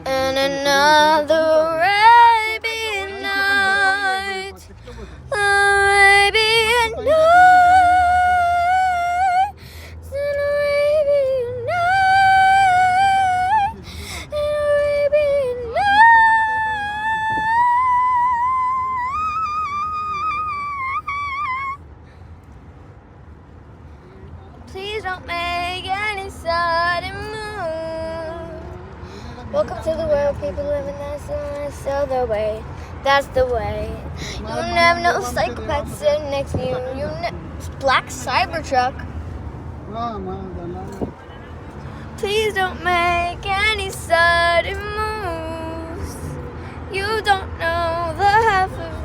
and another Arabian night, Arabian night, an Arabian night, an Arabian night. Please don't make any sudden move. Welcome to the world, people living that's the way. That's the way. You'll never know psychopaths sitting next to you. Black Cybertruck. Please don't make any sudden moves. You don't know the half of